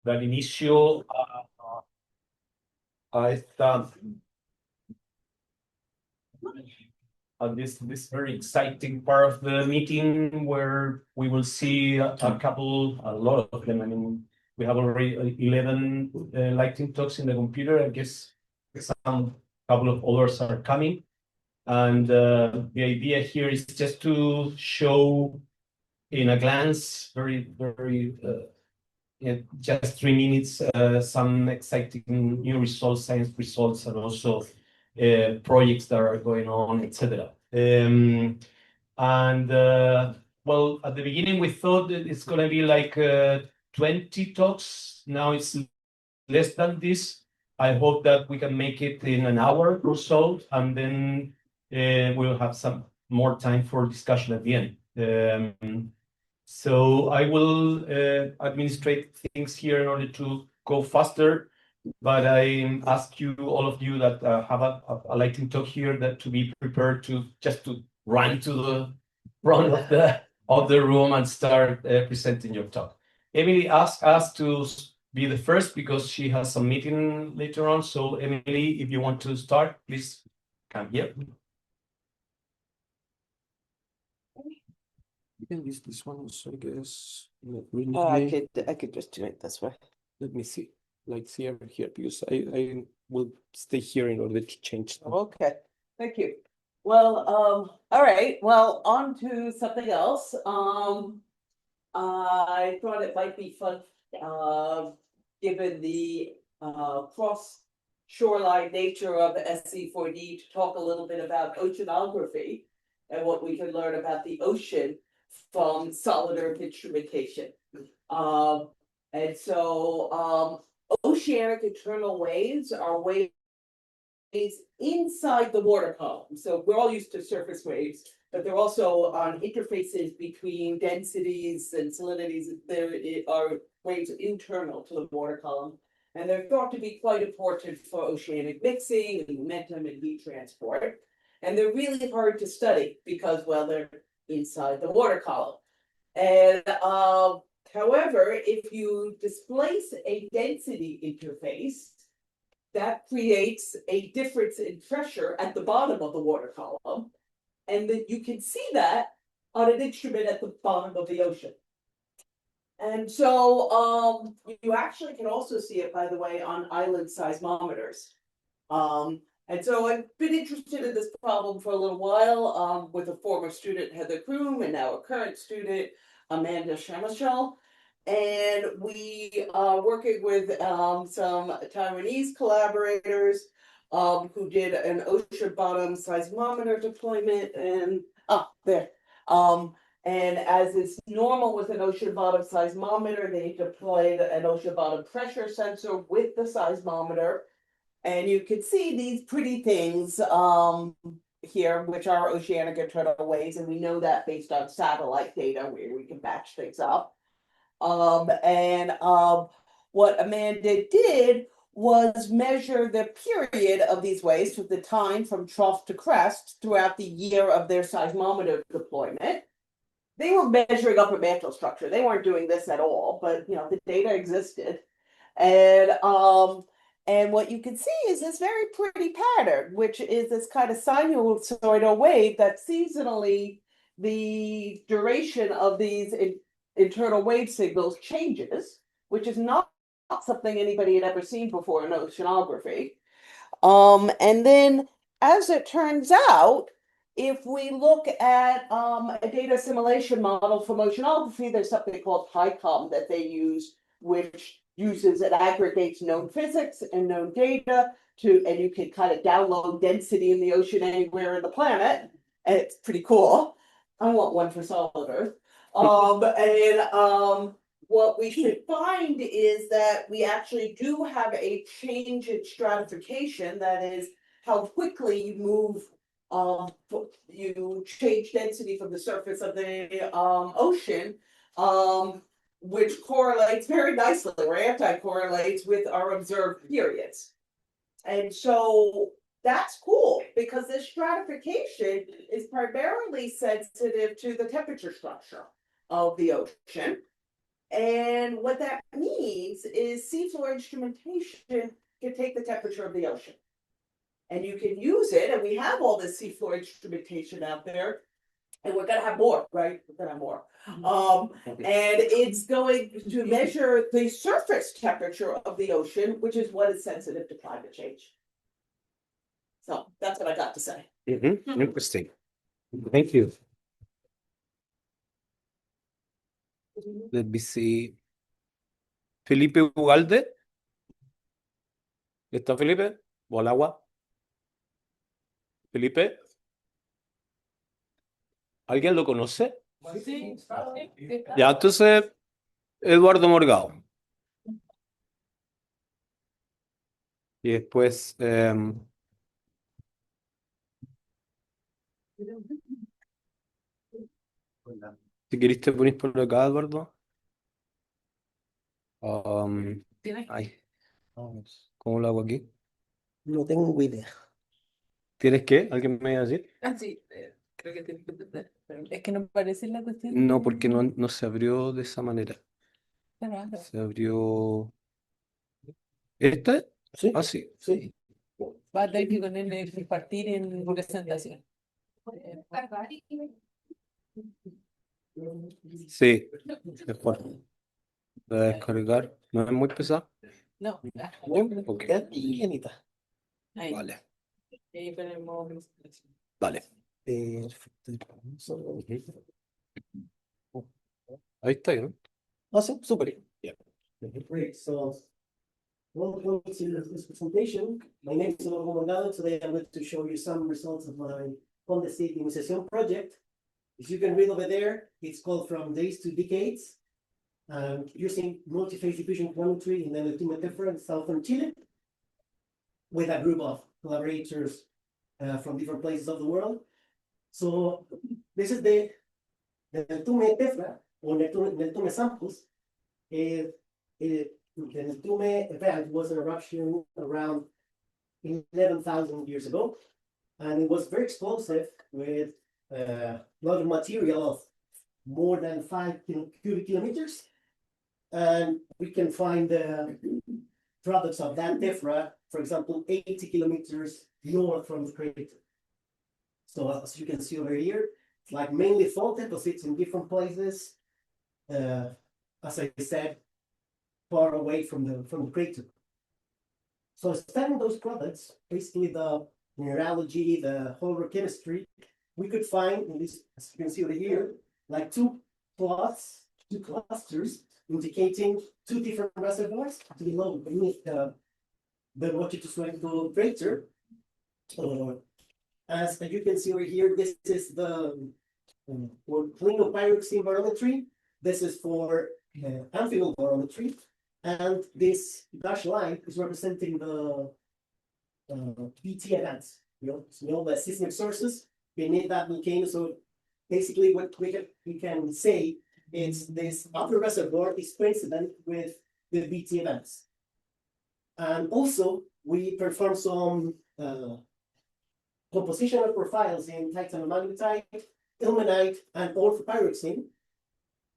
dar inicio a esta this very exciting part of the meeting where we will see a lot of them. I mean, we have already 11 lightning talks in the computer. I guess some couple of others are coming. And the idea here is just to show in a glance, in just 3 minutes, some exciting new results, science results, and also projects that are going on, etc. Well, at the beginning we thought that it's going to be like 20 talks. Now it's less than this. I hope that we can make it in an hour or so, and then we'll have some more time for discussion at the end. So I will administrate things here in order to go faster, but I ask you, all of you that have a lightning talk here, that to be prepared to just to run to the front of the room and start presenting your talk. Emily asked us to be the first because she has a meeting later on. So Emily, if you want to start, please come here. You can use this one also, I guess. Not really. I could just do it this way. Let me see. Like see over here, because I will stay here in order to change them. Okay, thank you. Well, all right, well, on to something else. I thought it might be fun, given the cross shoreline nature of the SC4D, to talk a little bit about oceanography and what we can learn about the ocean from solid earth instrumentation. And so oceanic internal waves are waves inside the water column. So we're all used to surface waves, but they're also on interfaces between densities and salinities. There are waves internal to the water column, and they're thought to be quite important for oceanic mixing and momentum and heat transport. And they're really hard to study because, well, they're inside the water column. And however, if you displace a density interface, that creates a difference in pressure at the bottom of the water column. And then you can see that on an instrument at the bottom of the ocean. And so you actually can also see it, by the way, on island seismometers. And so I've been interested in this problem for a little while with a former student, Heather Kroom, and now a current student, Amanda Shamashal. And we are working with some Taiwanese collaborators who did an ocean bottom seismometer deployment. And there. And as is normal with an ocean bottom seismometer, they deployed an ocean bottom pressure sensor with the seismometer. And you can see these pretty things here, which are oceanic internal waves. And we know that based on satellite data where we can match things up. What Amanda did was measure the period of these waves with the time from trough to crest throughout the year of their seismometer deployment. They were measuring upper mantle structure. They weren't doing this at all, but you know, the data existed. And what you can see is this very pretty pattern, which is this kind of sinusoidal wave that seasonally the duration of these internal wave signals changes, which is not something anybody had ever seen before in oceanography. And then, as it turns out, if we look at a data assimilation model from oceanography, there's something called HICOM that they use, which it aggregates known physics and known data and you can kind of download density in the ocean anywhere in the planet. And it's pretty cool. I want one for solid earth. What we should find is that we actually do have a change in stratification. That is how quickly you move, you change density from the surface of the ocean, which correlates very nicely, or anti-correlates with our observed periods. And so that's cool because this stratification is primarily sensitive to the temperature structure of the ocean. And what that means is seafloor instrumentation can take the temperature of the ocean. And you can use it, and we have all this seafloor instrumentation out there. And we're gonna have more, right? We're gonna have more. And it's going to measure the surface temperature of the ocean, which is what is sensitive to climate change. So that's what I got to say. Interesting. Thank you. Let me see. Felipe Ugalde. ¿Está Felipe? ¿O al agua? Felipe. ¿Alguien lo conoce? Sí. Ya, entonces, Eduardo Morgado. Y después, si querés te ponís por acá, Eduardo. Ay, ¿cómo lo hago aquí? No tengo idea. ¿Tienes qué? ¿Alguien me va a decir? Ah, sí, creo que tienes que entender. Pero es que no me parece la cuestión. No, porque no se abrió de esa manera. Se abrió. ¿Esta? Sí, Ah, sí. sí. Va a tener que ponerle compartir en presentación. Sí, mejor. Voy a descargar. ¿No es muy pesado? No, Ok, Queda livianita. ahí. vale, Ahí ponemos presentación. vale. Perfecto. Ahí está, ¿no? Ah, sí, súper. Great, so welcome to this presentation. My name is Eduardo Morgado. Today I'm going to show you some results of my Sede Iniciación project. As you can read over there, it's called From Days to Decades. Using multi-phase diffusion chronometry in the Encuentro in southern Chile, with a group of collaborators from different places of the world. So this is the Encuentro Tefra, or Encuentro samples. The Encuentro event was an eruption around 11,000 years ago, and it was very explosive with a lot of material of more than 5 cubic kilometers. And we can find the products of that tephra, for example, 80 kilometers north from the crater. So as you can see over here, it's like mainly fault deposits in different places. As I said, far away from the crater. So studying those products, basically the mineralogy, the holochemistry, we could find in this, as you can see over here, like two clusters indicating two different reservoirs to be low beneath the longitudinal crater. As you can see over here, this is the for clinopyroxene barometry. This is for amphibial barometry, and this dashed line is representing the BT events. You know the seismic sources beneath that volcano. So basically, what we can say is this upper reservoir is coincident with the BT events. And also, we perform some compositional profiles in titanomagnetite, ilmenite, and orthopyroxene.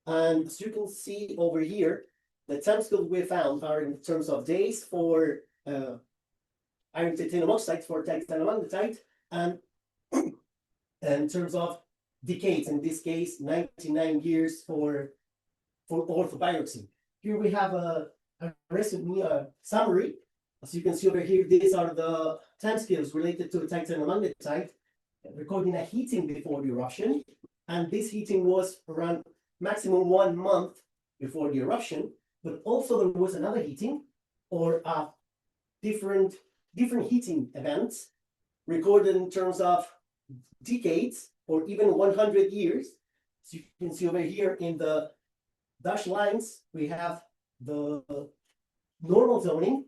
And as you can see over here, the timescales we found are in terms of days for iron titanium oxide for titanomagnetite, and in terms of decades, in this case, 99 years for orthopyroxene. Here we have a resume, a summary. As you can see over here, these are the timescales related to titanomagnetite, recording a heating before the eruption. And this heating was around maximum 1 month before the eruption, but also there was another heating or different heating events recorded in terms of decades or even 100 years. So you can see over here in the dashed lines, we have the normal zoning,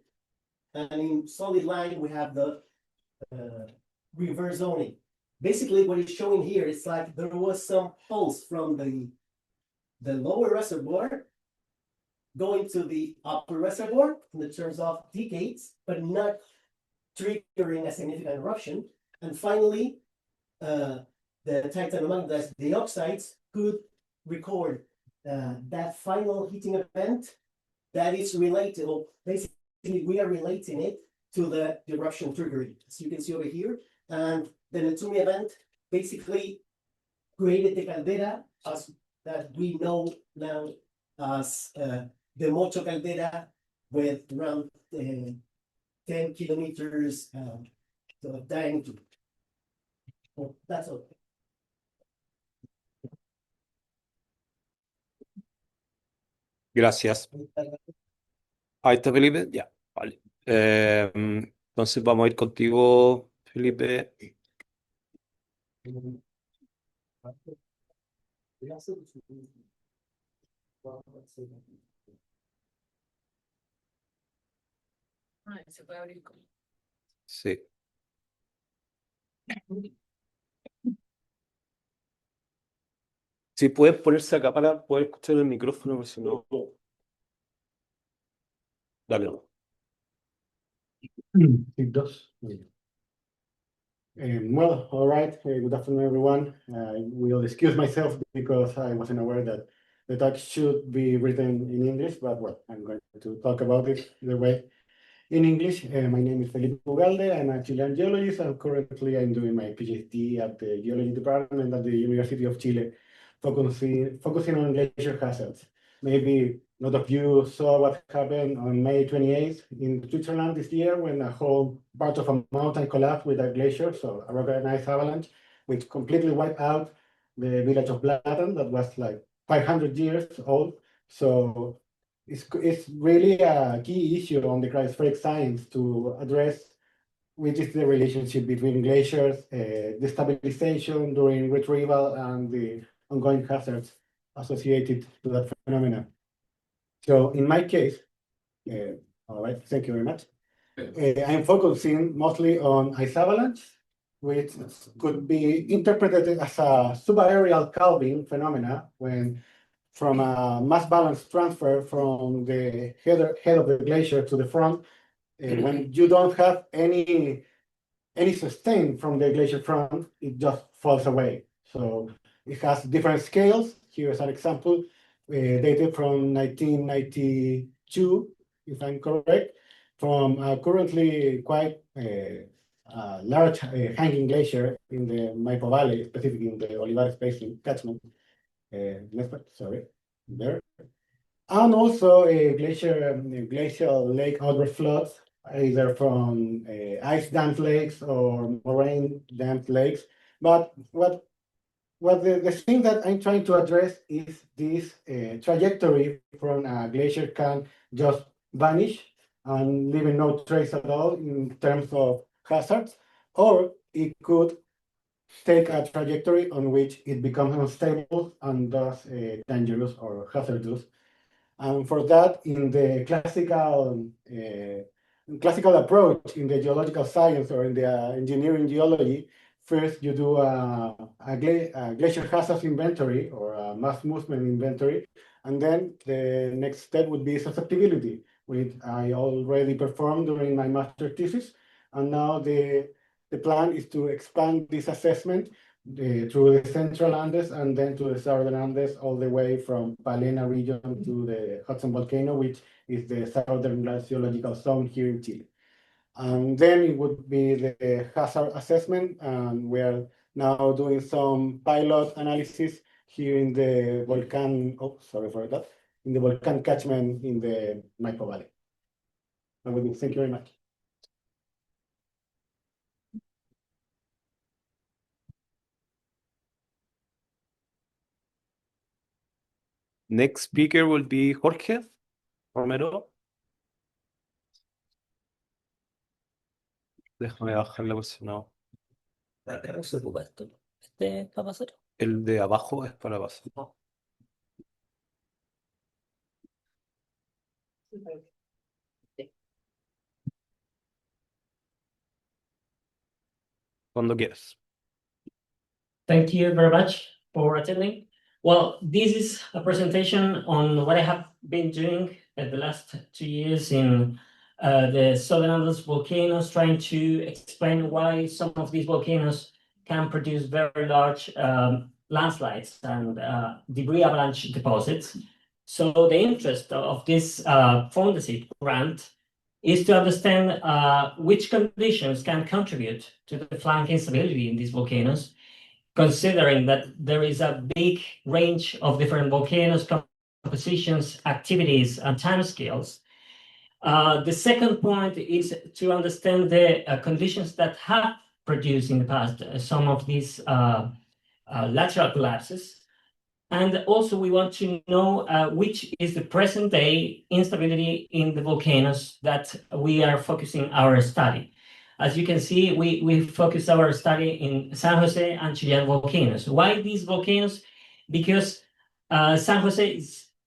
and in solid line, we have the reverse zoning. Basically, what it's showing here is like there was some pulse from the lower reservoir going to the upper reservoir in the terms of decades, but not triggering a significant eruption. And finally, the titanomagnetite, the oxides could record that final heating event that is related, or basically we are relating it to the eruption triggering, as you can see over here. And the Netsumi event basically created the caldera as that we know now as the Mocho caldera with around 10 kilometers diameter. Well, that's all. Gracias. Ahí está Felipe, ya, vale. Entonces vamos a ir contigo, Felipe. Se puede abrir como. Sí. Si pueden ponerse acá para poder escuchar el micrófono, porque si no. Dale. It does. Well, all right. Good afternoon, everyone. I will excuse myself because I wasn't aware that the talk should be written in English, but well, I'm going to talk about it the way in English. My name is Felipe Ugalde. I'm a Chilean geologist, and currently I'm doing my PhD at the Geology Department at the University of Chile, focusing on glacier hazards. Maybe a lot of you saw what happened on May 28th in Switzerland this year when a whole part of a mountain collapsed with a glacier, so a rock and ice avalanche, which completely wiped out the village of Blatten that was like 500 years old. So it's really a key issue on the cryospheric science to address, which is the relationship between glaciers, destabilization during retrieval, and the ongoing hazards associated to that phenomenon. So in my case, all right, thank you very much. I'm focusing mostly on ice avalanche, which could be interpreted as a subaerial calving phenomena when from a mass balance transfer from the head of the glacier to the front, when you don't have any sustain from the glacier front, it just falls away. So it has different scales. Here's an example dated from 1992, if I'm correct, from a currently quite large hanging glacier in the Maipo Valley, specifically in the Olivares Basin catchment. Sorry, there. And also a glacial lake outward floods, either from ice damped lakes or moraine damped lakes. But what the thing that I'm trying to address is this trajectory from a glacier can just vanish and leaving no trace at all in terms of hazards, or it could take a trajectory on which it becomes unstable and thus dangerous or hazardous. And for that, in the classical approach in the geological science or in the engineering geology, first you do a glacier hazards inventory or a mass movement inventory, and then the next step would be susceptibility, which I already performed during my master thesis, and now the plan is to expand this assessment through the Central Andes and then to the Southern Andes, all the way from Palena region to the Hudson volcano, which is the southern glaciological zone here in Chile. And then it would be the hazard assessment, and we are now doing some pilot analysis here in the volcano, in the volcano catchment in the Maipo Valley. Thank you very much. Next speaker will be Jorge Romero. Déjame bajarle por si no. ¿Cómo se ocupa esto? ¿Este es para pasar? El de abajo es para pasar. Cuando quieras. Thank you very much for attending. Well, this is a presentation on what I have been doing at the last 2 years in the Southern Andes volcanoes, trying to explain why some of these volcanoes can produce very large landslides and debris avalanche deposits. So the interest of this Fondesit grant is to understand which conditions can contribute to the flank instability in these volcanoes, considering that there is a big range of different volcanoes, compositions, activities, and timescales. The second point is to understand the conditions that have produced in the past some of these lateral collapses. And also we want to know which is the present day instability in the volcanoes that we are focusing our study. As you can see, we focus our study in San Jose and Chillán volcanoes. Why these volcanoes? Because San Jose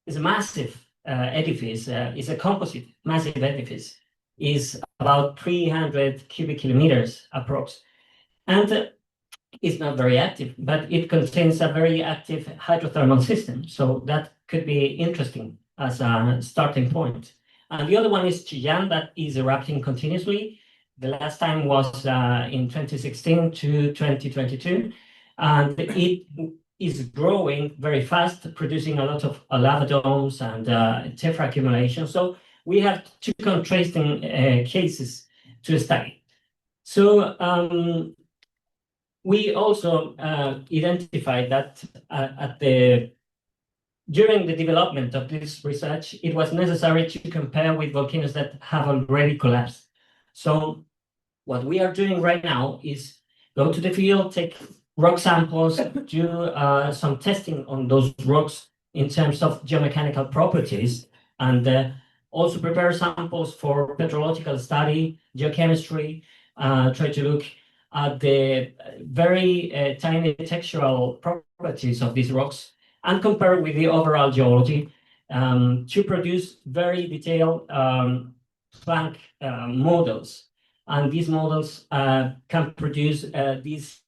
is a massive edifice, is a composite massive edifice, is about 300 cubic kilometers approx. And it's not very active, but it contains a very active hydrothermal system. So that could be interesting as a starting point. And the other one is Chillán, that is erupting continuously. The last time was in 2016 to 2022. And it is growing very fast, producing a lot of lava domes and tephra accumulation. So we have two contrasting cases to study. So we also identified that during the development of this research, it was necessary to compare with volcanoes that have already collapsed. So what we are doing right now is go to the field, take rock samples, do some testing on those rocks in terms of geomechanical properties, and also prepare samples for petrological study, geochemistry, try to look at the very tiny textural properties of these rocks and compare with the overall geology to produce very detailed flank models. And these models can produce these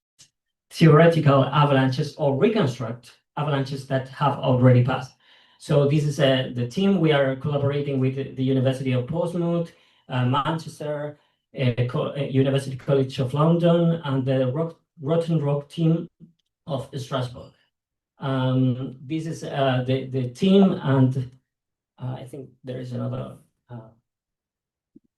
theoretical avalanches or reconstruct avalanches that have already passed. So this is the team. We are collaborating with the University of Portsmouth, Manchester, University College of London, and the Rotten Rock team of Strasbourg. This is the team, and I think there is another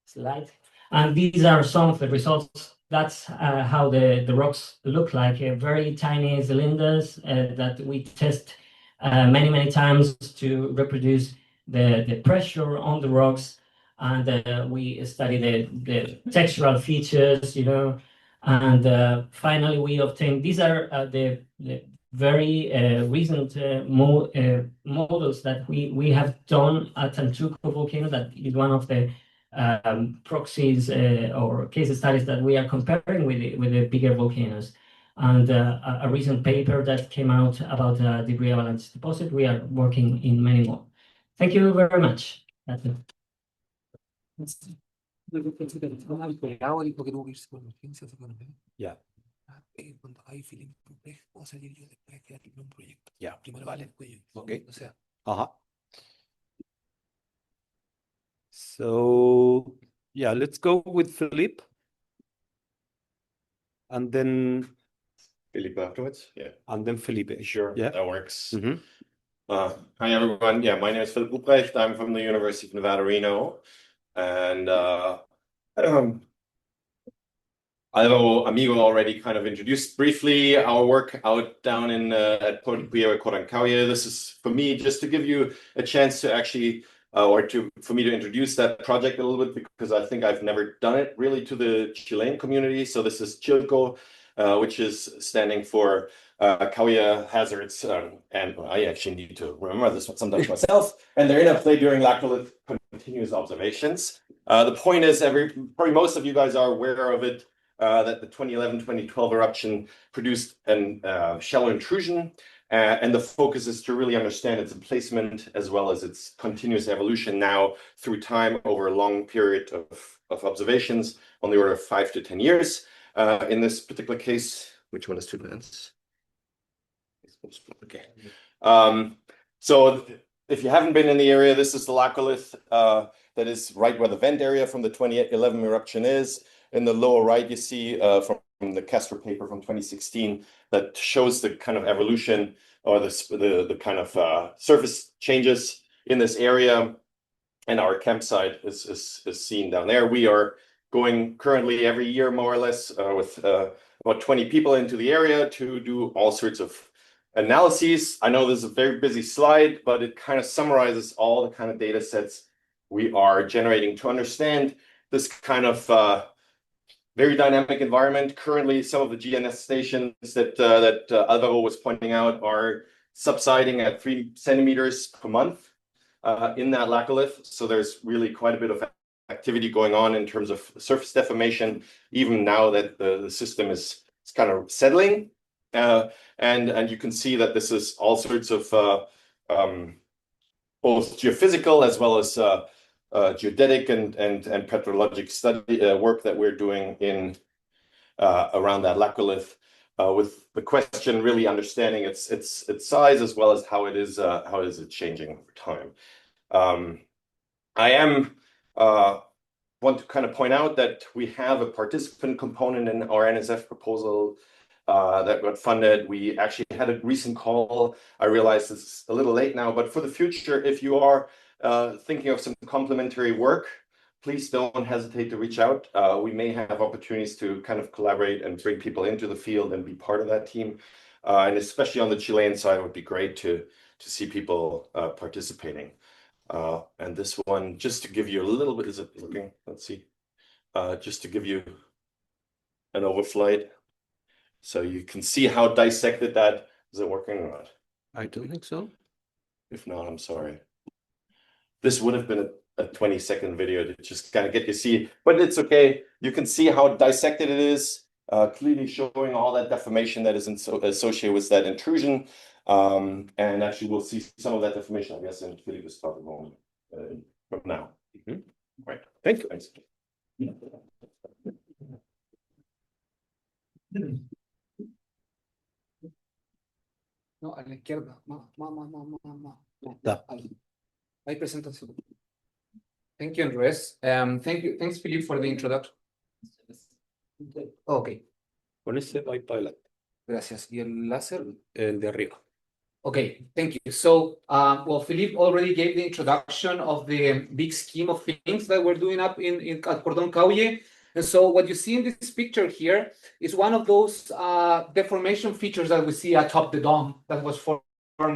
slide. And these are some of the results. That's how the rocks look like, very tiny cylinders that we test many times to reproduce the pressure on the rocks. And we study the textural features, and finally we obtain, these are the very recent models that we have done at Antuco volcano, that is one of the proxies or case studies that we are comparing with the bigger volcanoes. And a recent paper that came out about debris avalanche deposit. We are working in many more. Thank you very much. That's it. Ya, ya, vale. Ok. Ajá. So, yeah, let's go with Philippe. And then Felipe afterwards, yeah. And then Felipe. Sure, Yeah. that works. Mm-hmm. Hi everyone. Yeah, my name is Philip Ruprecht. I'm from the University of Nevada, Reno, and although Amigo already kind of introduced briefly our work out down in at Puerto Corancauye, this is for me just to give you a chance to actually for me to introduce that project a little bit, because I think I've never done it really to the Chilean community. So this is Chilco, which is standing for Cauye hazards, and I actually need to remember this one sometimes myself, and they're in a play during lactolith continuous observations. The point is, probably most of you guys are aware of it, that the 2011-2012 eruption produced a shallow intrusion, and the focus is to really understand its emplacement as well as its continuous evolution now through time over a long period of observations on the order of 5 to 10 years. In this particular case, which one is to advance? Okay. So if you haven't been in the area, this is the laccolith that is right where the vent area from the 2011 eruption is. In the lower right, you see from the Castro paper from 2016 that shows the kind of evolution or the kind of surface changes in this area. And our campsite is seen down there. We are going currently every year, more or less, with about 20 people into the area to do all sorts of analyses. I know this is a very busy slide, but it kind of summarizes all the kind of data sets we are generating to understand this kind of very dynamic environment. Currently, some of the GNS stations that Alvaro was pointing out are subsiding at 3 centimeters per month in that laccolith. So there's really quite a bit of activity going on in terms of surface deformation, even now that the system is kind of settling. And you can see that this is all sorts of both geophysical as well as geodetic and petrologic study work that we're doing in around that laccolith, with the question really understanding its size as well as how it is changing over time. I am want to kind of point out that we have a participant component in our NSF proposal that got funded. We actually had a recent call. I realize it's a little late now, but for the future, if you are thinking of some complementary work, please don't hesitate to reach out. We may have opportunities to kind of collaborate and bring people into the field and be part of that team. And especially on the Chilean side, it would be great to see people participating. And this one, just to give you a little bit, is it looking? Let's see. Just to give you an overflight, so you can see how dissected that is. It working or not? I don't think so. If not, I'm sorry. This would have been a 20-second video to just kind of get you see, but it's okay. You can see how dissected it is, clearly showing all that deformation that is associated with that intrusion. And actually, we'll see some of that deformation, I guess, in Felipe's talk a moment from now. Right. Thank you. Thanks. No, a la izquierda. Da. Ahí presentación. Thank you, Andres. Thanks, Philippe, for the introduction. Okay. Con ese va para adelante. Gracias. ¿Y el láser? El de arriba. Okay, thank you. So, well, Philippe already gave the introduction of the big scheme of things that we're doing up at Cordón Cauye. And so what you see in this picture here is one of those deformation features that we see atop the dome that was formed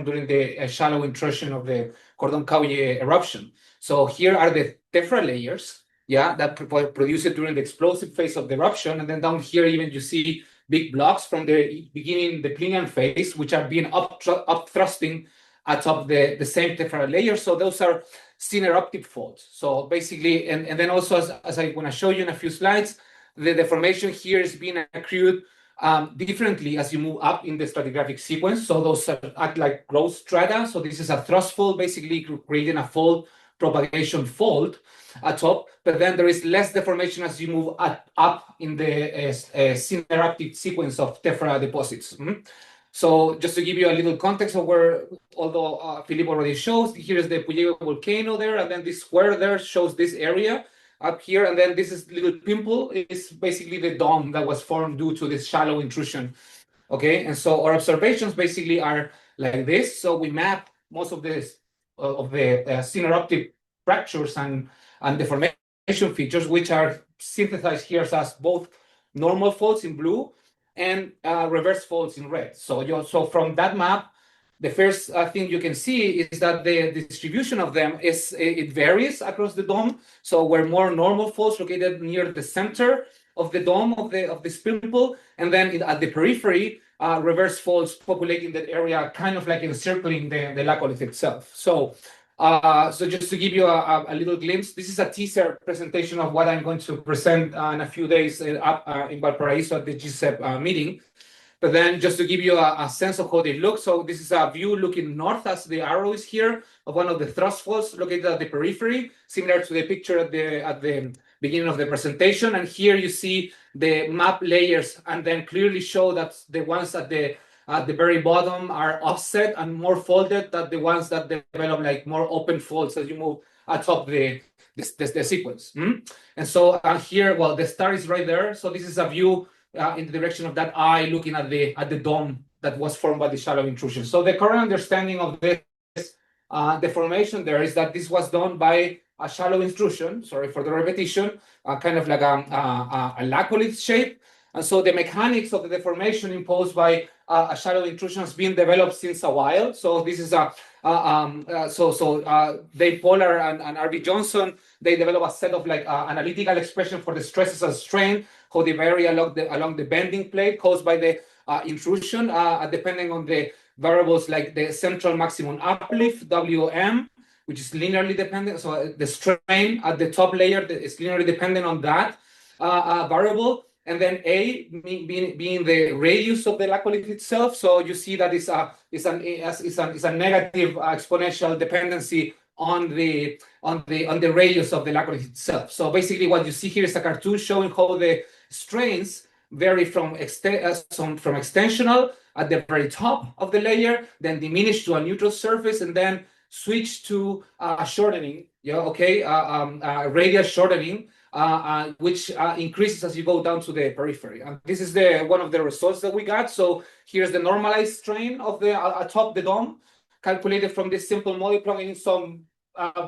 during the shallow intrusion of the Cordón Cauye eruption. So here are the tephra layers, that were produced during the explosive phase of the eruption. And then down here, even you see big blocks from the beginning, the Plinian phase, which are being up thrusting atop the same tephra layer. So those are syneruptive faults. So basically, and then also as I want to show you in a few slides, the deformation here is being accrued differently as you move up in the stratigraphic sequence. So those act like growth strata. So this is a thrust fault, basically creating a fold propagation fault atop, but then there is less deformation as you move up in the syneruptive sequence of tephra deposits. So just to give you a little context of where, although Philippe already shows, here is the Puyehue volcano there, and then this square there shows this area up here, and then this is little pimple is basically the dome that was formed due to this shallow intrusion. Okay, and so our observations basically are like this. So we map most of this syneruptive fractures and deformation features, which are synthesized here as both normal faults in blue and reverse faults in red. So from that map, the first thing you can see is that the distribution of them it varies across the dome. So where more normal faults located near the center of the dome of this pimple, and then at the periphery, reverse faults populating that area, kind of like encircling the laccolith itself. So just to give you a little glimpse, this is a teaser presentation of what I'm going to present in a few days up in Valparaiso at the GCEP meeting. But then just to give you a sense of how they look, so this is a view looking north as the arrow is here of one of the thrust faults located at the periphery, similar to the picture at the beginning of the presentation. And here you see the map layers, and then clearly show that the ones at the very bottom are offset and more folded than the ones that develop like more open folds as you move atop the the sequence. And so here, well, the star is right there. So this is a view in the direction of that eye looking at the dome that was formed by the shallow intrusion. So the current understanding of this deformation there is that this was done by a shallow intrusion, sorry for the repetition, kind of like a laccolith shape. And so the mechanics of the deformation imposed by a shallow intrusion has been developed since a while. So this is Dave Pollard and R.V. Johnson, they develop a set of like analytical expression for the stresses and strain, how they vary along the bending plate caused by the intrusion, depending on the variables like the central maximum uplift, WM, which is linearly dependent. So the strain at the top layer is linearly dependent on that variable. And then A being the radius of the laccolith itself. So you see that it's a negative exponential dependency on the radius of the laccolith itself. So basically what you see here is a cartoon showing how the strains vary from extensional at the very top of the layer, then diminish to a neutral surface, and then switch to shortening, radial shortening, which increases as you go down to the periphery. And this is one of the results that we got. So here's the normalized strain of the atop the dome, calculated from this simple model, plugging in some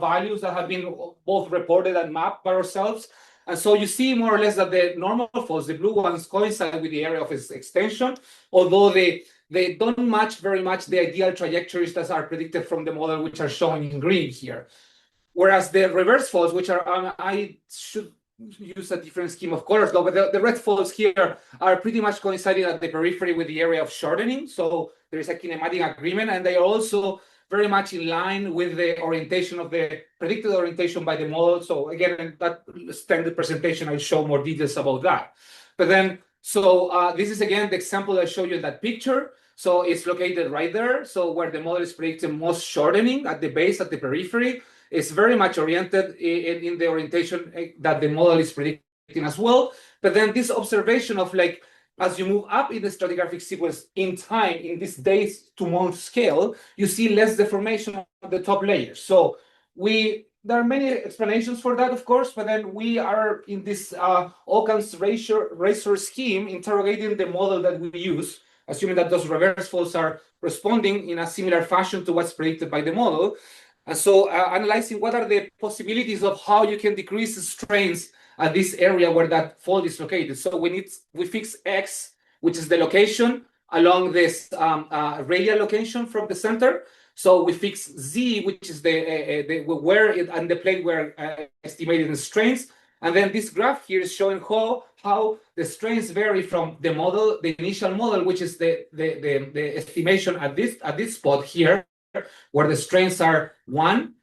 values that have been both reported and mapped by ourselves. And so you see more or less that the normal folds, the blue ones, coincide with the area of its extension, although they don't match very much the ideal trajectories that are predicted from the model, which are shown in green here. Whereas the reverse folds, which are, I should use a different scheme of colors though, but the red folds here are pretty much coinciding at the periphery with the area of shortening. So there is a kinematic agreement, and they are also very much in line with the orientation of the predicted orientation by the model. So again, in that standard presentation, I'll show more details about that. But then, so this is again the example I showed you in that picture. So it's located right there. So where the model is predicting most shortening at the base, at the periphery, is very much oriented in the orientation that the model is predicting as well. But then this observation of like, as you move up in the stratigraphic sequence in time, in this days to month scale, you see less deformation of the top layers. So there are many explanations for that, of course, but then we are in this Occam's razor scheme interrogating the model that we use, assuming that those reverse folds are responding in a similar fashion to what's predicted by the model. And so analyzing what are the possibilities of how you can decrease the strains at this area where that fold is located. So we fix X, which is the location along this radial location from the center. So we fix Z, which is where and the plane we're estimating the strains. And then this graph here is showing how the strains vary from the model, the initial model, which is the estimation at this spot here, where the strains are 1.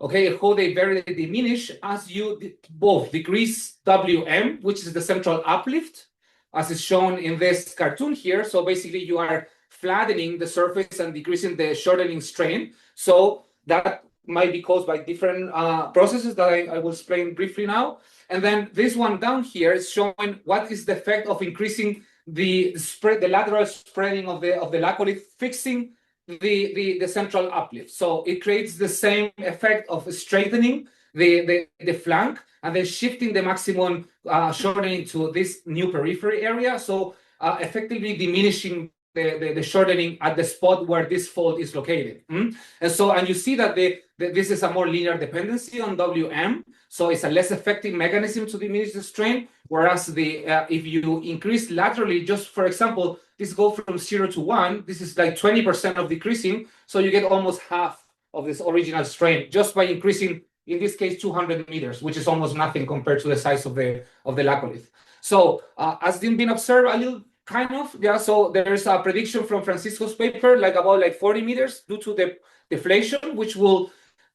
Okay, how they vary, they diminish as you both decrease WM, which is the central uplift, as is shown in this cartoon here. So basically you are flattening the surface and decreasing the shortening strain. So that might be caused by different processes that I will explain briefly now. And then this one down here is showing what is the effect of increasing the lateral spreading of the laccolith, fixing the central uplift. So it creates the same effect of straightening the flank and then shifting the maximum shortening to this new periphery area. So effectively diminishing the shortening at the spot where this fold is located. And you see that this is a more linear dependency on WM. So it's a less effective mechanism to diminish the strain. Whereas if you increase laterally, just for example, this goes from 0 to 1, this is like 20% of decreasing. So you get almost half of this original strain just by increasing, in this case, 200 meters, which is almost nothing compared to the size of the laccolith. So as been observed, a little kind of, yeah. So there's a prediction from Francisco's paper, like about 40 meters due to the deflation, which will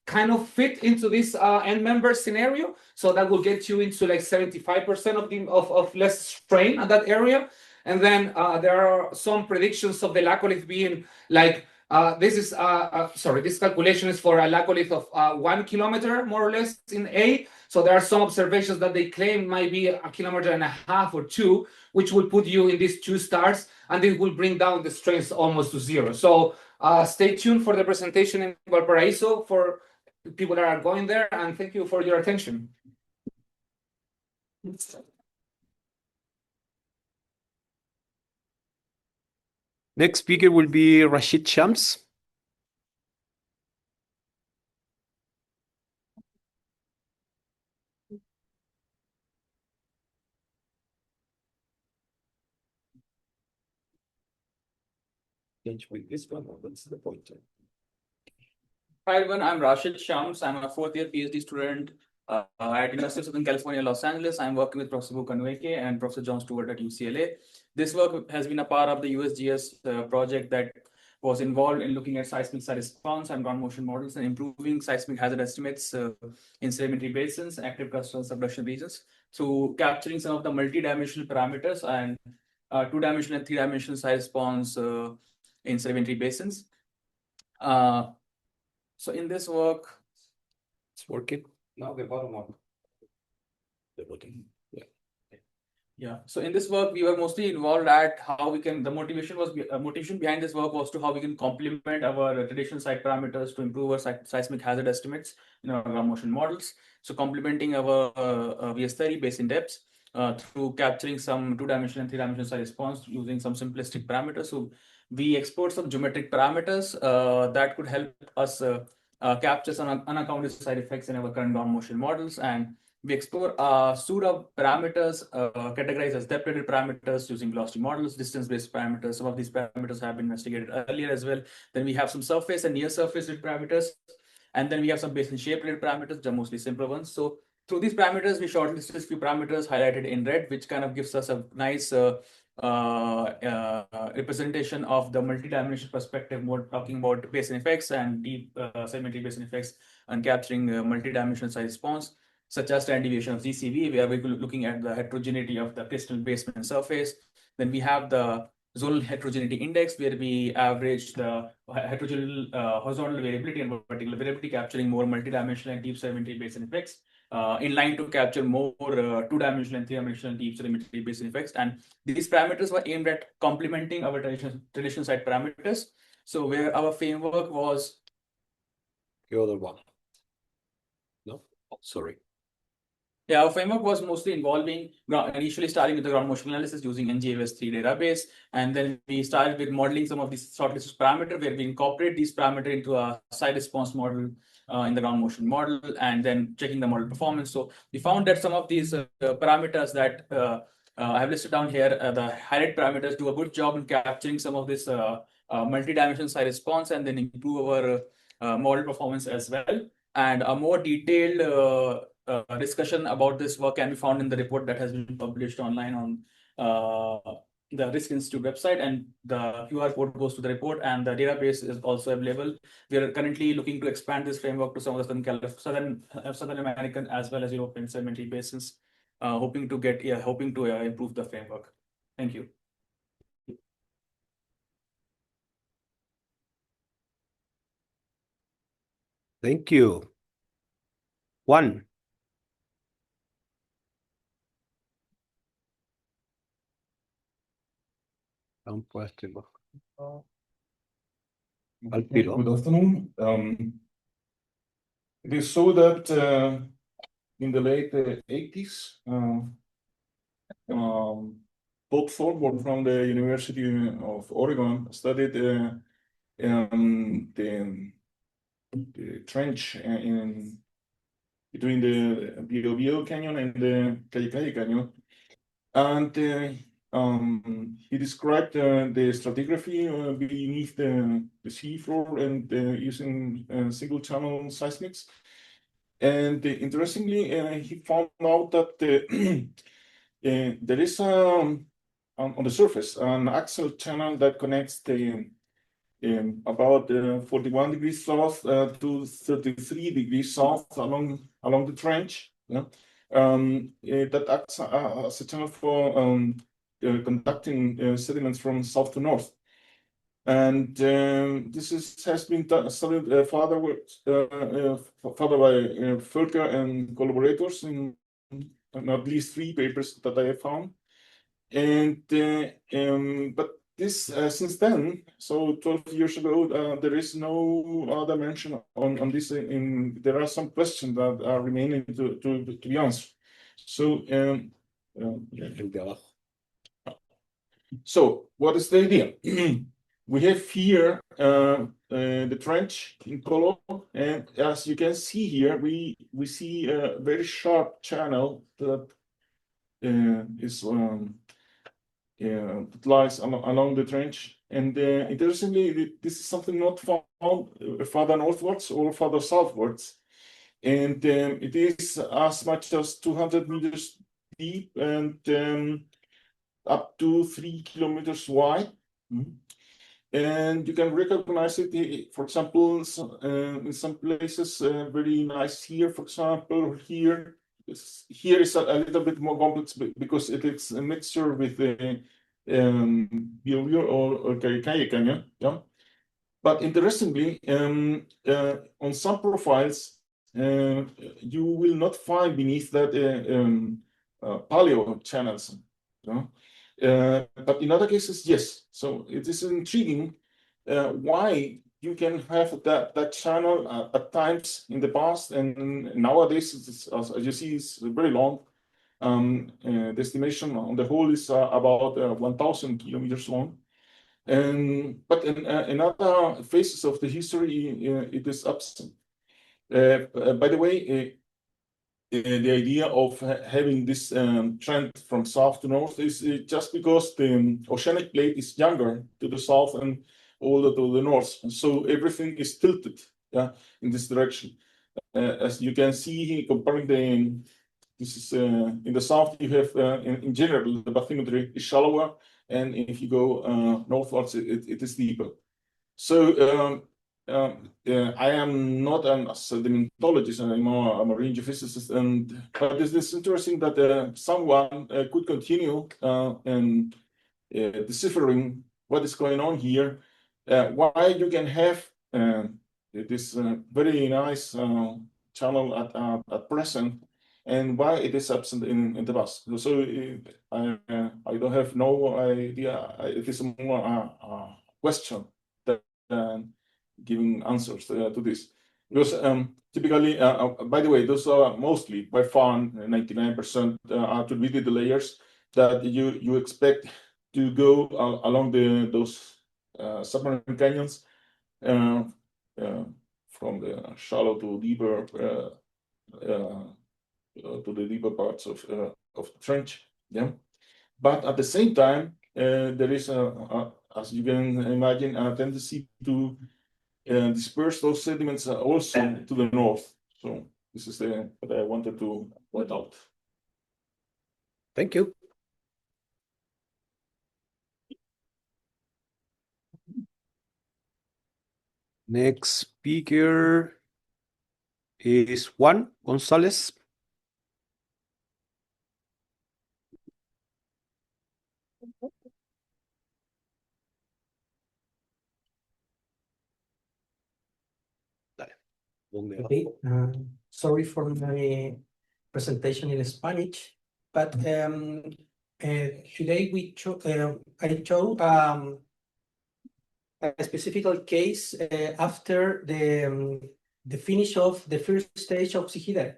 kind of fit into this end member scenario. So that will get you into like 75% of less strain at that area. And then there are some predictions of the laccolith being like, this calculation is for a laccolith of 1 kilometer, more or less, in A. So there are some observations that they claim might be 1.5 kilometers or 2, which will put you in these 2 stars, and it will bring down the strains almost to 0. So stay tuned for the presentation in Valparaiso for people that are going there, and thank you for your attention. Next speaker will be Rashid Shams. Change with this one, or what's the point? Hi everyone, I'm Rashid Shams. I'm a fourth year PhD student at University of Southern California, Los Angeles. I'm working with Professor Bukanweke and Professor John Stewart at UCLA. This work has been a part of the USGS project that was involved in looking at seismic site response and ground motion models and improving seismic hazard estimates in sedimentary basins, active coastal subduction regions through capturing some of the multi-dimensional parameters and two-dimensional and three-dimensional site response in sedimentary basins. So in this work, It's working. Now the bottom one. They're working. yeah. So in this work, we were mostly involved at how we can. The motivation behind this work was to how we can complement our traditional site parameters to improve our seismic hazard estimates in our ground motion models. So complementing our VS30 basin depths through capturing some two-dimensional and three-dimensional site response using some simplistic parameters. So we export some geometric parameters that could help us capture some unaccounted side effects in our current ground motion models, and we explore a suite of parameters categorized as depth-rated parameters using velocity models, distance-based parameters. Some of these parameters have been investigated earlier as well. Then we have some surface and near-surface parameters, and then we have some basin shape-related parameters, which are mostly simpler ones. So through these parameters, we shortlisted a few parameters highlighted in red, which kind of gives us a nice representation of the multi-dimensional perspective, more talking about basin effects and deep sedimentary basin effects and capturing multi-dimensional site response, such as standard deviation of ZCV, where we're looking at the heterogeneity of the crystal basement surface. Then we have the zonal heterogeneity index, where we average the heterogeneal horizontal variability and vertical variability, capturing more multi-dimensional and deep sedimentary basin effects, in line to capture more two-dimensional and three-dimensional deep sedimentary basin effects. And these parameters were aimed at complementing our traditional site parameters. So where our framework was The other one. No, oh, sorry. Yeah, our framework was mostly involving initially starting with the ground motion analysis using NGAVS3 database, and then we started with modeling some of these shortlisted parameters, where we incorporate these parameters into a site response model in the ground motion model, and then checking the model performance. So we found that some of these parameters that I have listed down here, the highlight parameters, do a good job in capturing some of this multi-dimensional site response, and then improve our model performance as well. And a more detailed discussion about this work can be found in the report that has been published online on the Risk Institute website, and the QR code goes to the report, and the database is also available. We are currently looking to expand this framework to some of the Southern American as well as European sedimentary basins, hoping to improve the framework. Thank you. Thank you. Juan. Al tiro. Good afternoon. It is so that in the late 80s, Bob Thornburn from the University of Oregon studied the trench between the Biobío Canyon and the Calle Calle Canyon, and he described the stratigraphy beneath the seafloor and using single channel seismics. And interestingly, he found out that there is on the surface an axial channel that connects the about 41 degrees south to 33 degrees south along the trench. That acts as a channel for conducting sediments from south to north. And this has been studied further by Völker and collaborators in at least 3 papers that I have found. And but this since then, so 12 years ago, there is no other mention on this. There are some questions that are remaining to be answered. So, so what is the idea? We have here the trench in color, and as you can see here, we see a very sharp channel that is that lies along the trench. And interestingly, this is something not found further northwards or further southwards. And it is as much as 200 meters deep and up to 3 kilometers wide. And you can recognize it, for example, in some places, very nice here, for example, here. Here is a little bit more complex because it is a mixture with the or Caricaya Canyon. Yeah? But interestingly, on some profiles, you will not find beneath that paleo channels. But in other cases, yes. So it is intriguing why you can have that channel at times in the past, and nowadays, as you see, it's very long. The estimation on the whole is about 1,000 kilometers long. But in other phases of the history, it is absent. By the way, the idea of having this trend from south to north is just because the oceanic plate is younger to the south and older to the north. And so everything is tilted in this direction. As you can see here, comparing this is in the south, you have in general, the bathymetry is shallower. And if you go northwards, it is deeper. So I am not a sedimentologist anymore. I'm a marine geophysicist, but it is interesting that someone could continue and deciphering what is going on here. Why you can have this very nice channel at present, and why it is absent in the past. So I don't have no idea. It is more a question than giving answers to this. Because typically, by the way, those are mostly, by far, 99% attributed to layers that you expect to go along those submarine canyons from the shallow to deeper to the deeper parts of the trench. Yeah, but at the same time, there is as you can imagine, a tendency to disperse those sediments also to the north. So this is what I wanted to point out. Thank you. Next speaker is Juan González. Okay, sorry for my presentation in Spanish, but today I show a specific case after the finish of the first stage of Sigida.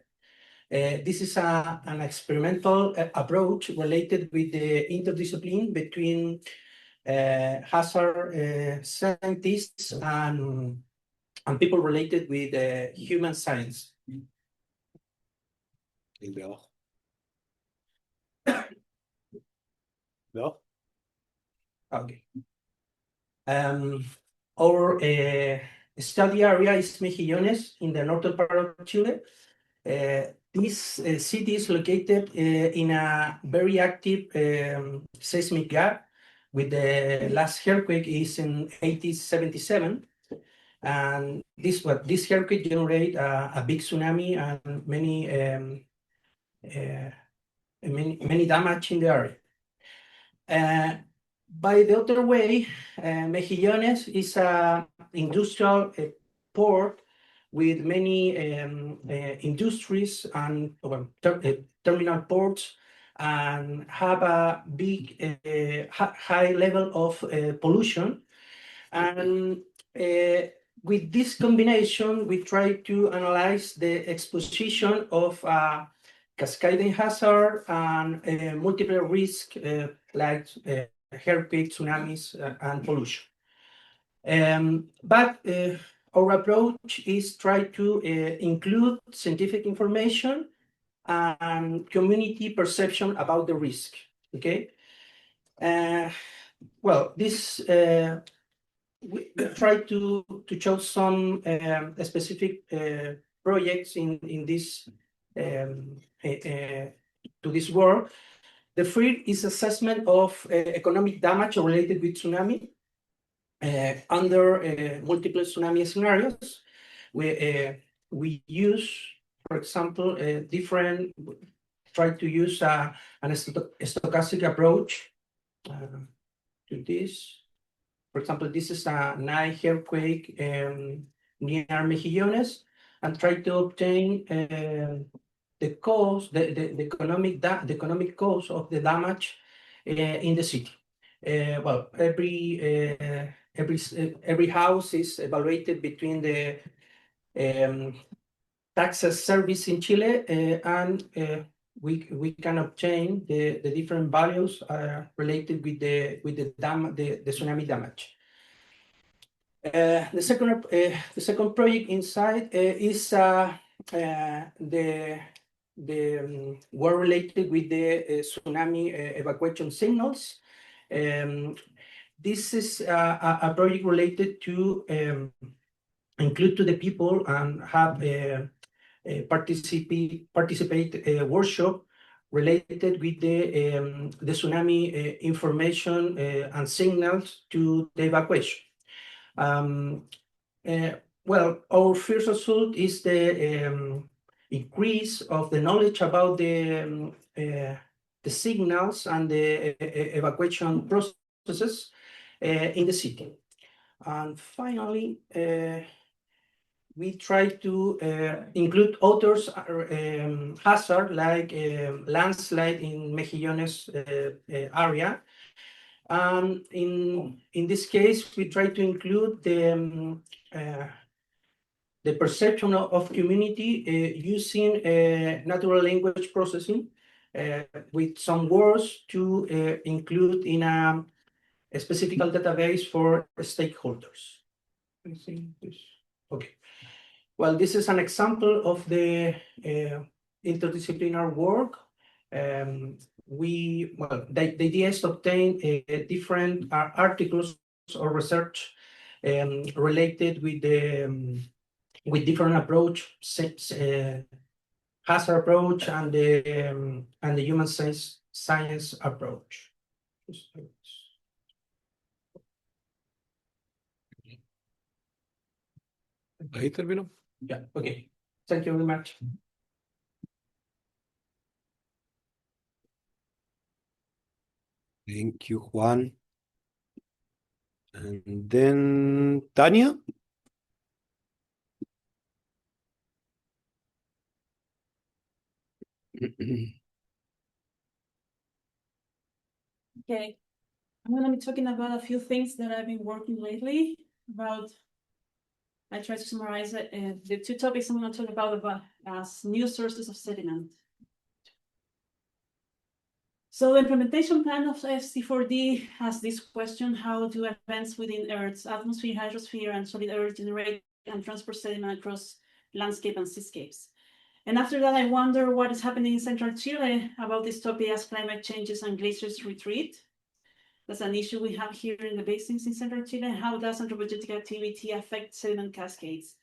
This is an experimental approach related with the interdiscipline between hazard scientists and people related with human science. No. Okay. Our study area is Mejillones in the northern part of Chile. This city is located in a very active seismic gap, with the last earthquake is in 1877. And this earthquake generate a big tsunami and many damage in the area. By the other way, Mejillones is a industrial port with many industries and terminal ports and have a big high level of pollution. And with this combination, we try to analyze the exposition of cascading hazard and multiple risks like earthquake, tsunamis, and pollution. But our approach is try to include scientific information and community perception about the risk. Okay. Well, this we try to show some specific projects in this to this work. The first is assessment of economic damage related with tsunami under multiple tsunami scenarios. We use, for example, try to use a stochastic approach to this. For example, this is a night earthquake near Mejillones, and try to obtain the cost, the economic cost of the damage in the city. Well, every house is evaluated between the taxes service in Chile, and we can obtain the different values related with the tsunami damage. The second project inside is the work related with the tsunami evacuation signals. This is a project related to include to the people and have participate workshop related with the tsunami information and signals to the evacuation. Well, our first result is the increase of the knowledge about the signals and the evacuation processes in the city. And finally, we try to include others hazard like landslide in Mejillones area. In this case, we try to include the perception of community using natural language processing with some words to include in a specific database for stakeholders. Okay. Well, this is an example of the interdisciplinary work. The idea is to obtain different articles or research related with different approach, hazard approach, and the human science approach. Ahí terminó. Yeah. Okay. Thank you very much. Thank you, Juan. And then Tania. Okay, I'm going to be talking about a few things that I've been working lately about. I try to summarize it. The two topics I'm going to talk about as new sources of sediment. So the implementation plan of ST4D has this question: how do events within Earth's atmosphere, hydrosphere, and solid Earth generate and transport sediment across landscape and seascapes? And after that, I wonder what is happening in central Chile about this topic as climate changes and glaciers retreat. That's an issue we have here in the basins in central Chile. How does anthropogenic activity affect sediment cascades?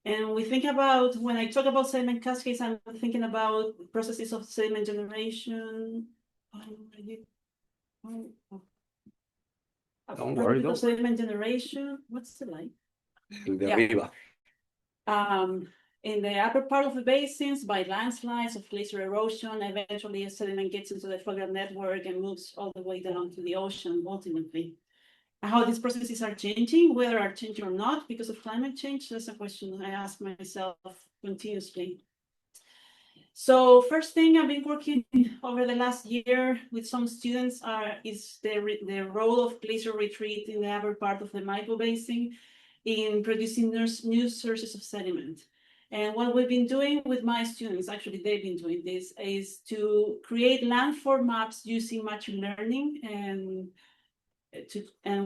And we think about, when I talk about sediment cascades, I'm thinking about processes of sediment generation. Don't worry, though. Sediment generation. What's the line? El de arriba. In the upper part of the basins, by landslides of glacier erosion, eventually sediment gets into the fluvial network and moves all the way down to the ocean ultimately. How these processes are changing, whether are changing or not because of climate change, that's a question I ask myself continuously. So first thing I've been working over the last year with some students is the role of glacier retreat in the upper part of the Maipo Basin in producing new sources of sediment. And what we've been doing with my students, actually they've been doing this, is to create landform maps using machine learning, and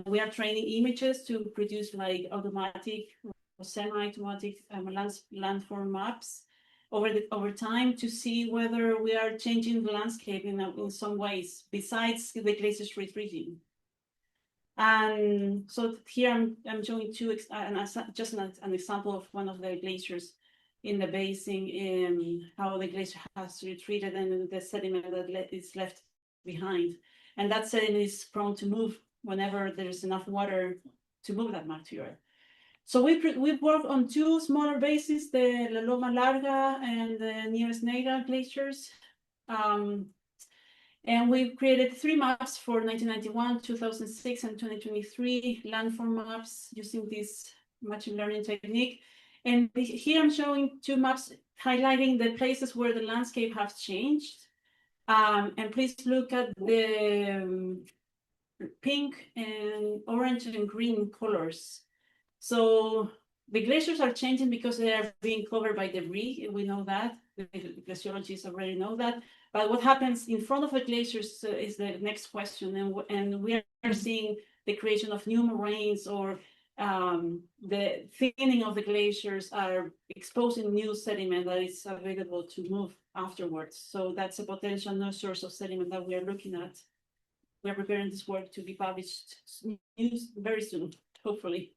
we are training images to produce like automatic or semi-automatic landform maps over time to see whether we are changing the landscape in some ways besides the glaciers retreating. And so here I'm showing just an example of one of the glaciers in the basin, in how the glacier has retreated and the sediment that is left behind. And that sediment is prone to move whenever there's enough water to move that material. So we've worked on two smaller basins, the La Loma Larga and the nearest Negra glaciers. And we've created 3 maps for 1991, 2006, and 2023 landform maps using this machine learning technique. And here I'm showing 2 maps highlighting the places where the landscape has changed. And please look at the pink and orange and green colors. So the glaciers are changing because they are being covered by debris. We know that. The glaciologists already know that. But what happens in front of the glaciers is the next question. And we are seeing the creation of new moraines, or the thinning of the glaciers are exposing new sediment that is available to move afterwards. So that's a potential new source of sediment that we are looking at. We are preparing this work to be published very soon, hopefully.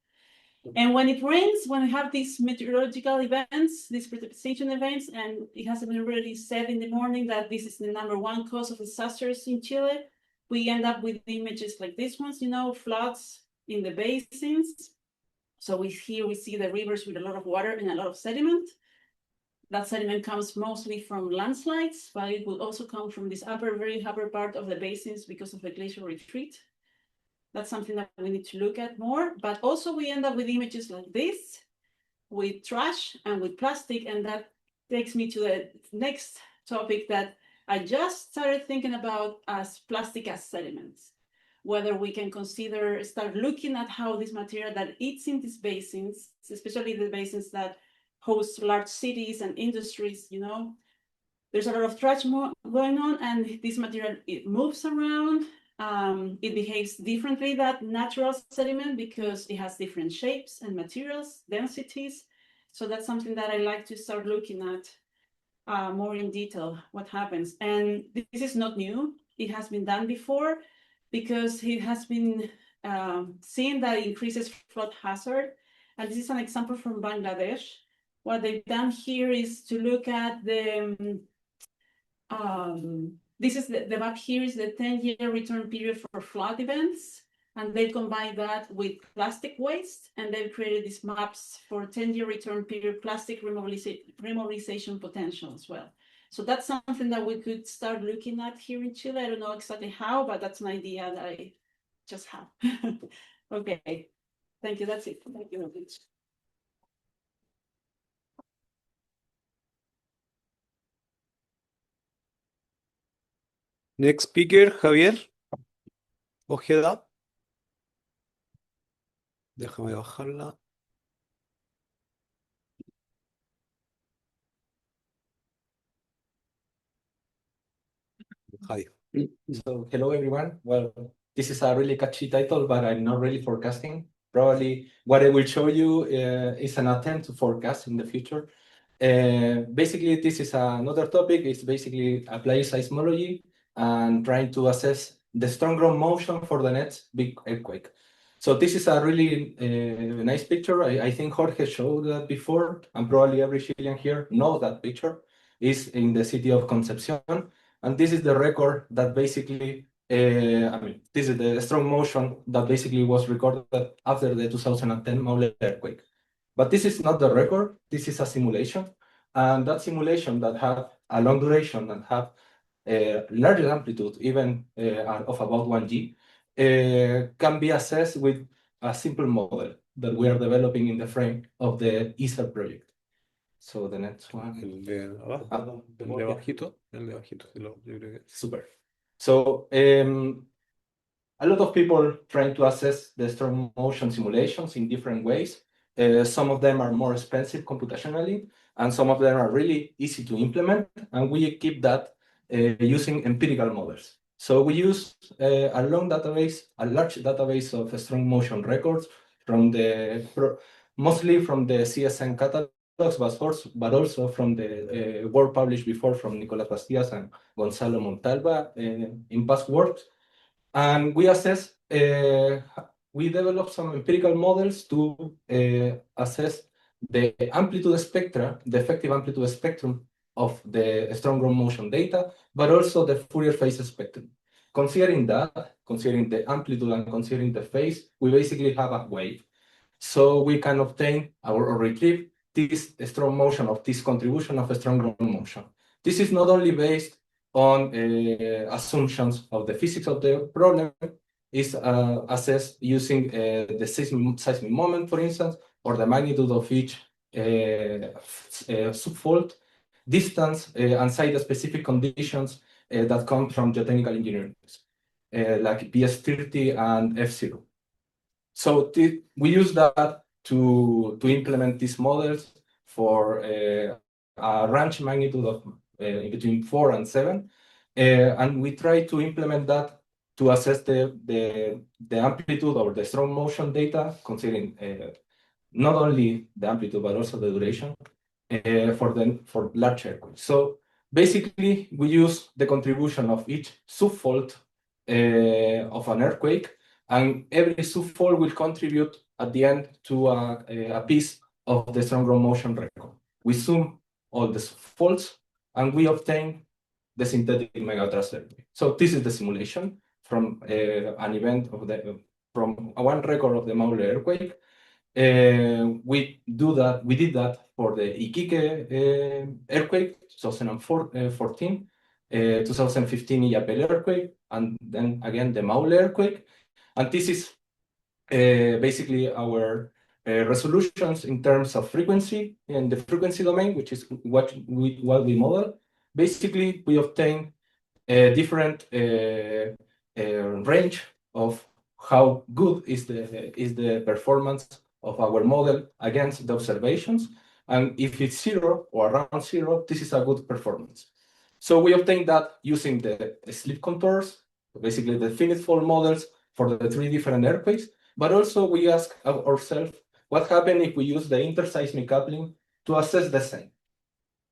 And when it rains, when we have these meteorological events, these precipitation events, and it has been already said in the morning that this is the #1 cause of disasters in Chile, we end up with images like these ones, floods in the basins. So here we see the rivers with a lot of water and a lot of sediment. That sediment comes mostly from landslides, but it will also come from this very upper part of the basins because of the glacial retreat. That's something that we need to look at more. But also we end up with images like this, with trash and with plastic. And that takes me to the next topic that I just started thinking about as plastic as sediments. Whether we can start looking at how this material that eats in these basins, especially the basins that host large cities and industries, there's a lot of trash going on, and this material, it moves around. It behaves differently than natural sediment because it has different shapes and materials, densities. So that's something that I like to start looking at more in detail, what happens. And this is not new. It has been done before because it has been seen that it increases flood hazard. And this is an example from Bangladesh. What they've done here is to look at the this is the map here is the 10-year return period for flood events, and they combine that with plastic waste, and they've created these maps for 10-year return period plastic remobilization potential as well. So that's something that we could start looking at here in Chile. I don't know exactly how, but that's an idea that I just have. Okay, thank you. That's it. Thank you very much. Next speaker, Javier Ojeda. Déjame bajarla. Hi. So hello everyone. Well, this is a really catchy title, but I'm not really forecasting. Probably what I will show you is an attempt to forecast in the future. Basically, this is another topic. It's basically applying seismology and trying to assess the storm ground motion for the next big earthquake. So this is a really nice picture. I think Jorge showed that before, and probably every Chilean here knows that picture. It's in the city of Concepción. And this is the record that basically, this is the strong motion that basically was recorded after the 2010 Maule earthquake. But this is not the record, this is a simulation. And that simulation that had a long duration and have a larger amplitude, even of about 1G, can be assessed with a simple model that we are developing in the frame of the ESER project. So the next one. El de abajo, el de abajito, yo creo que. Super. So a lot of people trying to assess the strong motion simulations in different ways. Some of them are more expensive computationally, and some of them are really easy to implement, and we keep that using empirical models. So we use a large database of strong motion records from mostly from the CSN catalogs, but also from the work published before from Nicolás Bastidas and Gonzalo Montalva in past works. And we assess, we develop some empirical models to assess the amplitude spectra, the effective amplitude spectrum of the strong ground motion data, but also the Fourier phase spectrum. Considering the amplitude and considering the phase, we basically have a wave. So we can obtain or retrieve this strong motion of this contribution of a strong ground motion. This is not only based on assumptions of the physics of the problem, is assessed using the seismic moment, for instance, or the magnitude of each subfault, distance, and site-specific conditions that come from geotechnical engineering, like PS30 and F0. So we use that to implement these models for a range magnitude of between 4 and 7, and we try to implement that to assess the amplitude or the strong motion data, considering not only the amplitude but also the duration for large earthquakes. So basically, we use the contribution of each subfault of an earthquake, and every subfault will contribute at the end to a piece of the strong ground motion record. We sum all the subfaults, and we obtain the synthetic megathrust earthquake. So this is the simulation from an event of from one record of the Maule earthquake. We did that for the Iquique earthquake, 2014, 2015 Illapel earthquake, and then again the Maule earthquake. And this is basically our resolutions in terms of frequency in the frequency domain, which is what we model. Basically, we obtain a different range of how good is the performance of our model against the observations. And if it's 0 or around 0, this is a good performance. So we obtain that using the slip contours, basically the finite fault models for the 3 different earthquakes. But also we ask ourselves, what happens if we use the interseismic coupling to assess the same?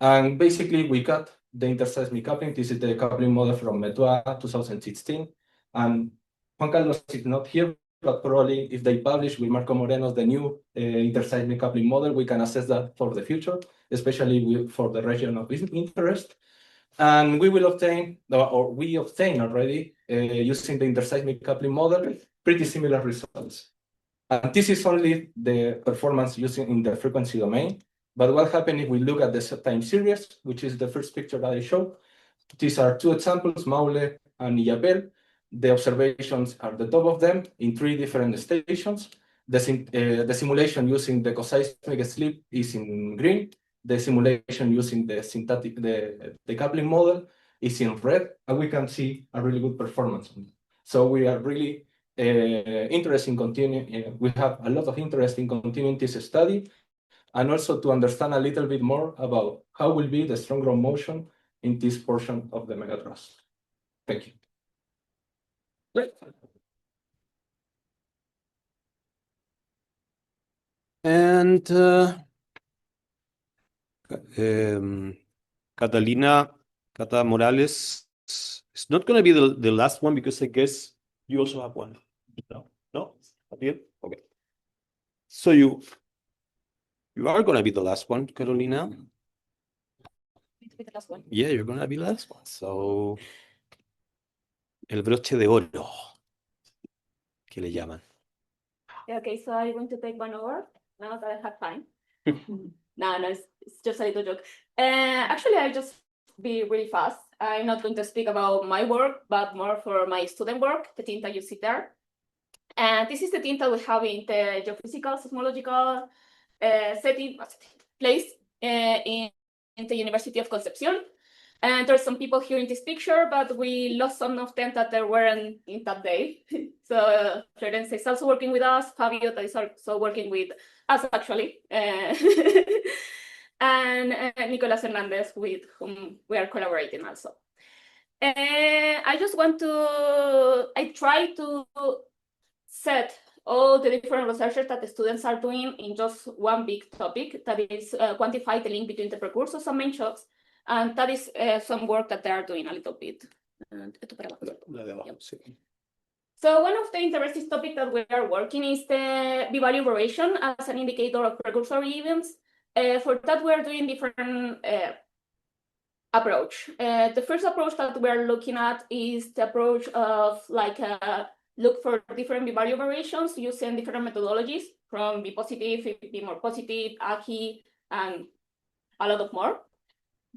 And basically we got the interseismic coupling. This is the coupling model from Metua 2016. And Juan Carlos is not here, but probably if they publish with Marco Moreno's the new interseismic coupling model, we can assess that for the future, especially for the region of interest. And we will obtain, or we obtain already, using the interseismic coupling model, pretty similar results. And this is only the performance using in the frequency domain. But what happens if we look at the time series, which is the first picture that I showed? These are 2 examples, Maule and Illapel. The observations are the top of them in 3 different stations. The simulation using the coseismic slip is in green. The simulation using the synthetic, the coupling model is in red, and we can see a really good performance. So we are really interested in continuing. We have a lot of interest in continuing this study, and also to understand a little bit more about how will be the strong ground motion in this portion of the megathrust. Thank you. Great. And Cata Morales is not going to be the last one, because I guess you also have one. No? At the end? Okay. So you are going to be the last one, Carolina. The last one. Yeah, you're going to be the last one. So, el broche de oro, que le llaman. Yeah, okay, so I'm going to take 1 hour now that I have time. No, it's just a little joke. Actually, I'll just be really fast. I'm not going to speak about my work, but more for my student work, the tinta you see there. And this is the tinta we have in the geophysical, seismological setting place in the University of Concepción. And there's some people here in this picture, but we lost some of them that they weren't in that day. So Florence is also working with us, Fabio that is also working with us actually, and Nicolas Hernandez with whom we are collaborating also. I try to set all the different researches that the students are doing in just one big topic, that is quantify the link between the precursors and main shocks. And that is some work that they are doing a little bit. So one of the interesting topics that we are working is the p-value variation as an indicator of precursor events. For that, we are doing different approach. The first approach that we are looking at is the approach of like look for different p-value variations using different methodologies from B positive, B more positive, ACI, and a lot of more.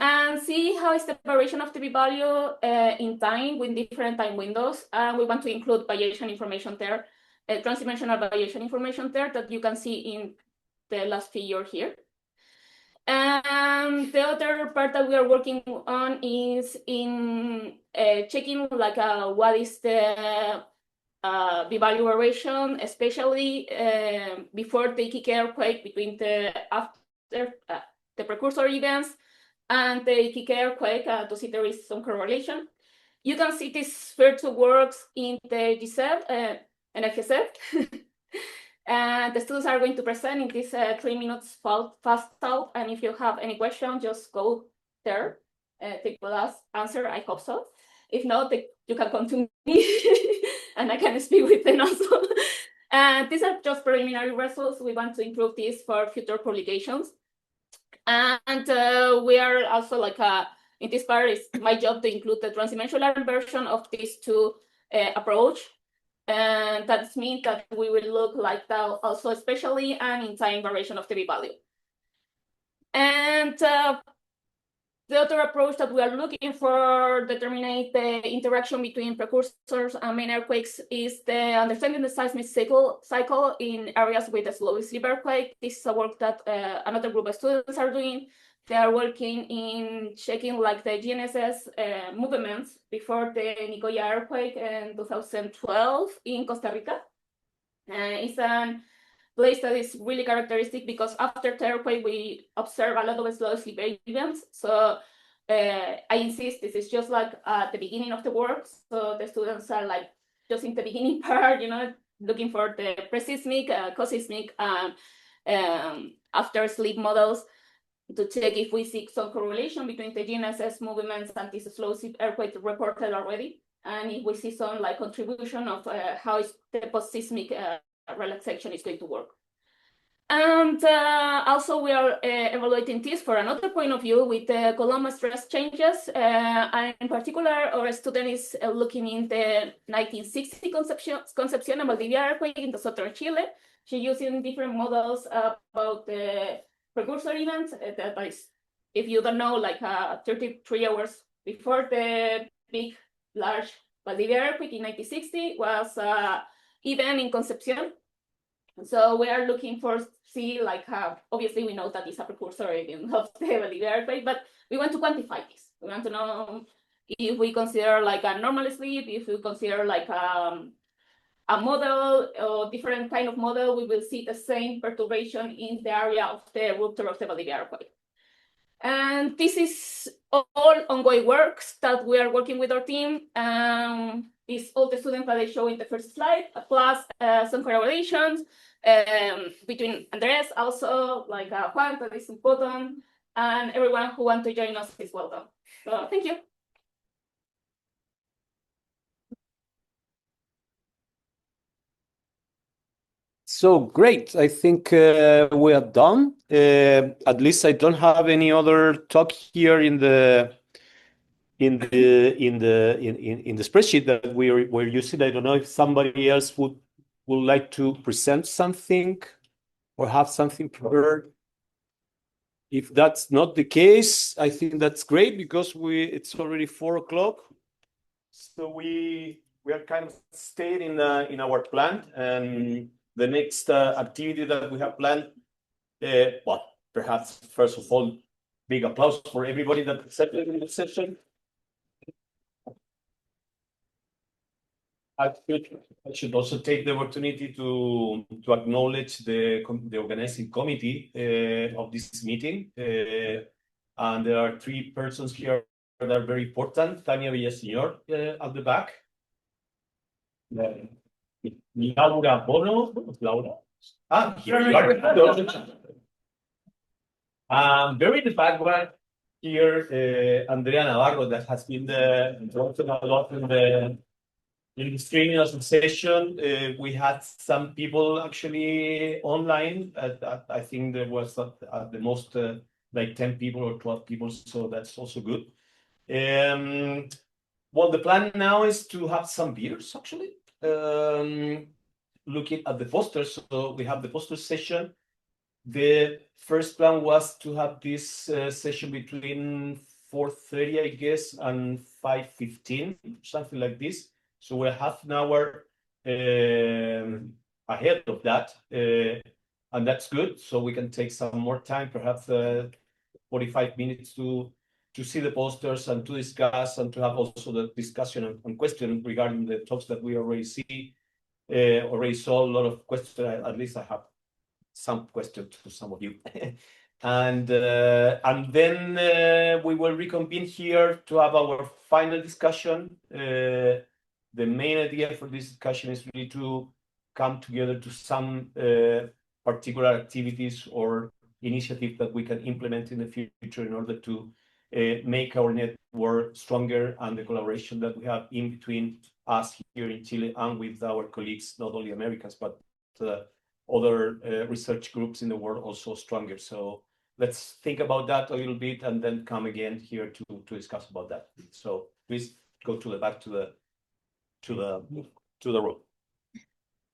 And see how is the variation of the p-value in time with different time windows. And we want to include variation information there, transdimensional variation information there that you can see in the last figure here. And the other part that we are working on is in checking like what is the p-value variation, especially before the Iquique earthquake between the precursor events and the Iquique earthquake to see there is some correlation. You can see this virtual works in the GSEV and FSEV. And the students are going to present in this 3 minutes fast talk. And if you have any question, just go there. They will answer, I hope so. If not, you can come to me and I can speak with them also. And these are just preliminary results. We want to improve this for future publications. And we are also like, in this part, it's my job to include the transdimensional version of these two approach. And that means that we will look like that also, especially and in time variation of the p-value. And the other approach that we are looking for determine the interaction between precursors and main earthquakes is the understanding the seismic cycle in areas with a slow sleep earthquake. This is a work that another group of students are doing. They are working in checking like the GNSS movements before the Nicoya earthquake in 2012 in Costa Rica. It's a place that is really characteristic because after the earthquake, we observe a lot of slow sleep events. So I insist, this is just like at the beginning of the work. So the students are like just in the beginning part, you know, looking for the pre-seismic, co-seismic, after sleep models to check if we see some correlation between the GNSS movements and this slow sleep earthquake reported already. And if we see some like contribution of how is the post-seismic relaxation is going to work. And also we are evaluating this for another point of view with the Coloma stress changes. And in particular, our student is looking in the 1960 Concepción and Valdivia earthquake in the southern Chile. She's using different models about the precursor events. That is, if you don't know, like 33 hours before the big, large Valdivia earthquake in 1960 was event in Concepción. So we are looking for see like obviously we know that it's a precursor event of the Valdivia earthquake, but we want to quantify this. We want to know if we consider like a normal sleep, if we consider like a model or different kind of model, we will see the same perturbation in the area of the rupture of the Valdivia earthquake. And this is all ongoing works that we are working with our team. It's all the students that I show in the first slide, plus some collaborations between Andres, also like Juan, that is important, and everyone who wants to join us is welcome. So thank you. So great. I think we are done. At least I don't have any other talk here in the spreadsheet that we're using. I don't know if somebody else would like to present something or have something prepared. If that's not the case, I think that's great because it's already 4 o'clock. So we are kind of staying in our plan, and the next activity that we have planned, well, perhaps first of all, big applause for everybody that accepted in the session. I should also take the opportunity to acknowledge the organizing committee of this meeting. And there are 3 persons here that are very important. Tania Villaseñor at the back. Laura Bono. Laura? Here you are. Very in the background here, Andrea Navarro, that has been working a lot in the streaming of the session. We had some people actually online. I think there was at the most like 10 people or 12 people, so that's also good. Well, the plan now is to have some beers actually. Looking at the posters, so we have the poster session. The first plan was to have this session between 4:30, I guess, and 5:15, something like this. So we're half an hour ahead of that, and that's good. So we can take some more time, perhaps 45 minutes to see the posters and to discuss and to have also the discussion and question regarding the talks that we already see. Already saw a lot of questions. At least I have some questions to some of you. And then we will reconvene here to have our final discussion. The main idea for this discussion is really to come together to some particular activities or initiatives that we can implement in the future in order to make our network stronger and the collaboration that we have in between us here in Chile and with our colleagues, not only Americans, but other research groups in the world also stronger. So let's think about that a little bit and then come again here to discuss about that. So please go to the back to the room.